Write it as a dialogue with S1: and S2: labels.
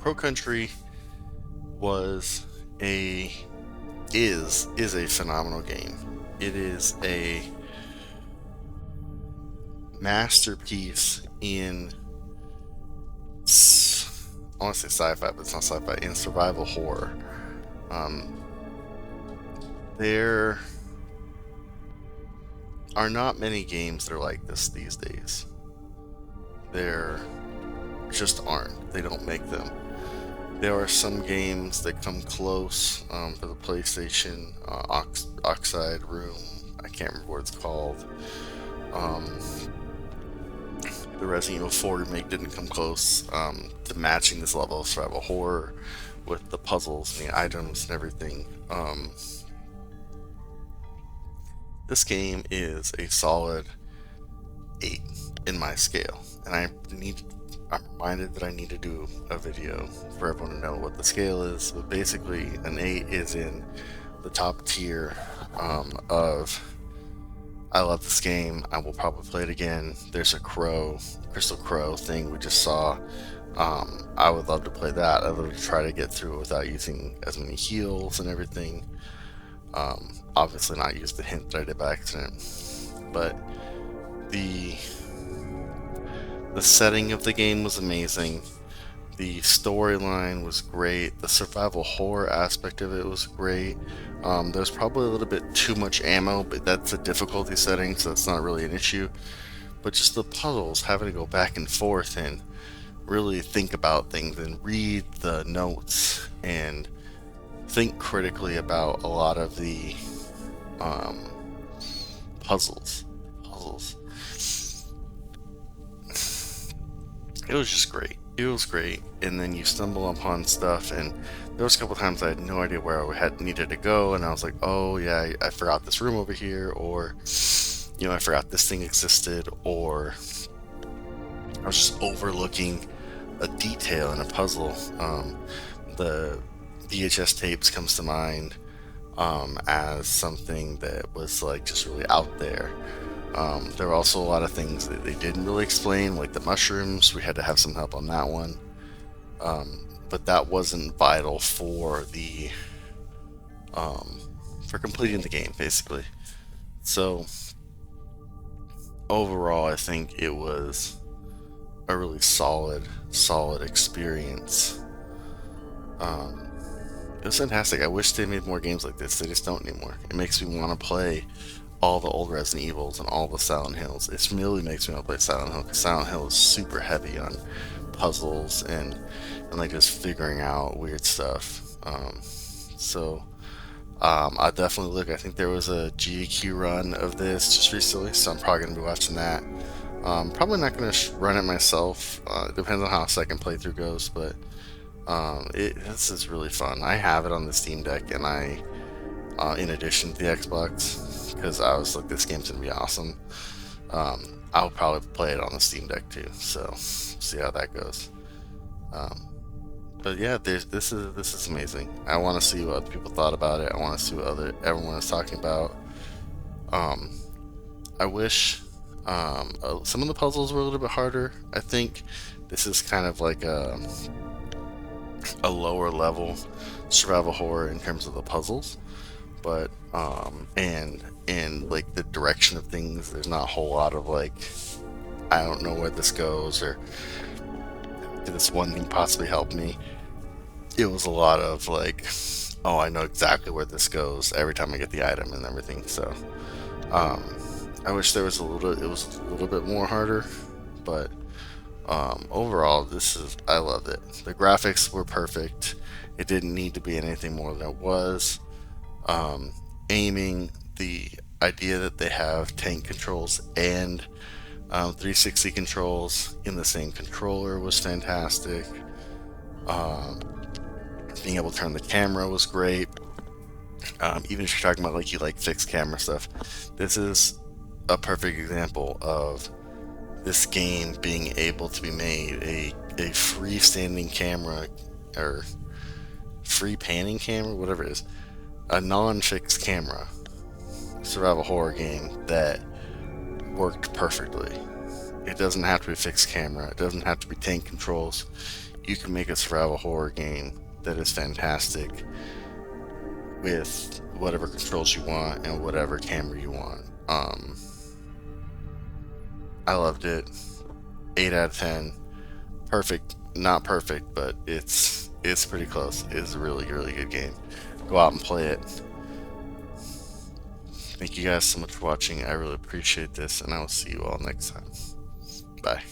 S1: Crow Country was a is a phenomenal game. It is a masterpiece in I want to say sci-fi, but it's not sci-fi. In survival horror. Um, there are not many games that are like this these days. There just aren't. They don't make them. There are some games that come close for the PlayStation. Oxide Room. I can't remember what it's called. Um, the Resident Evil 4 remake didn't come close to matching this level of survival horror with the puzzles and the items and everything. This game is a solid 8 in my scale, and I'm reminded that I need to do a video for everyone to know what the scale is. But basically, an 8 is in the top tier of I love this game. I will probably play it again. There's a Crystal Crow thing we just saw. I would love to play that. I'd love to try to get through it without using as many heals and everything. Obviously, not use the hint that I did by accident. But the the setting of the game was amazing. The storyline was great. The survival horror aspect of it was great. There's probably a little bit too much ammo, but that's a difficulty setting, so that's not really an issue. But just the puzzles, having to go back and forth and really think about things and read the notes and think critically about a lot of the um, puzzles. It was just great. It was great, and then you stumble upon stuff, and there was a couple times I had no idea where I had needed to go, and I was like, "Oh yeah, I forgot this room over here," or I forgot this thing existed, or I was just overlooking a detail in a puzzle. The VHS tapes comes to mind as something that was like just really out there. There were also a lot of things that they didn't really explain, like the mushrooms. We had to have some help on that one, but that wasn't vital um, for completing the game, basically. So overall, I think it was a really solid experience. Um, it was fantastic. I wish they made more games like this. They just don't anymore. It makes me want to play all the old Resident Evils and all the Silent Hills. It really makes me want to play Silent Hill because Silent Hill is super heavy on puzzles and like just figuring out weird stuff. I definitely look. I think there was a GQ run of this just recently, so I'm probably gonna be watching that. Probably not gonna run it myself. It depends on how a second playthrough goes, but this is really fun. I have it on the Steam Deck, and in addition to the Xbox, because I was like, this game's gonna be awesome. I'll probably play it on the Steam Deck too. So see how that goes. Um, but yeah, this is amazing. I want to see what other people thought about it. I want to see what everyone is talking about. Um, I wish some of the puzzles were a little bit harder. I think this is kind of like a lower level survival horror in terms of the puzzles, but and like the direction of things, there's not a whole lot of like, I don't know where this goes, or did this one thing possibly help me. It was a lot of like, oh, I know exactly where this goes every time I get the item and everything. So um I wish it was a little bit more harder, but overall, I loved it. The graphics were perfect. It didn't need to be anything more than it was. Um, Aiming, the idea that they have tank controls and 360 controls in the same controller was fantastic. Um, Being able to turn the camera was great. Even if you're talking about like you like fixed camera stuff, this is a perfect example of this game being able to be made a freestanding camera, or free panning camera, whatever it is, a non-fixed camera survival horror game that worked perfectly. It doesn't have to be a fixed camera. It doesn't have to be tank controls. you can make a survival horror game that is fantastic with whatever controls you want and whatever camera you want. I loved it. 8 out of 10. Perfect, not perfect, but it's pretty close. It's a really, really good game. Go out and play it. Thank you guys so much for watching. I really appreciate this, and I will see you all next time. Bye.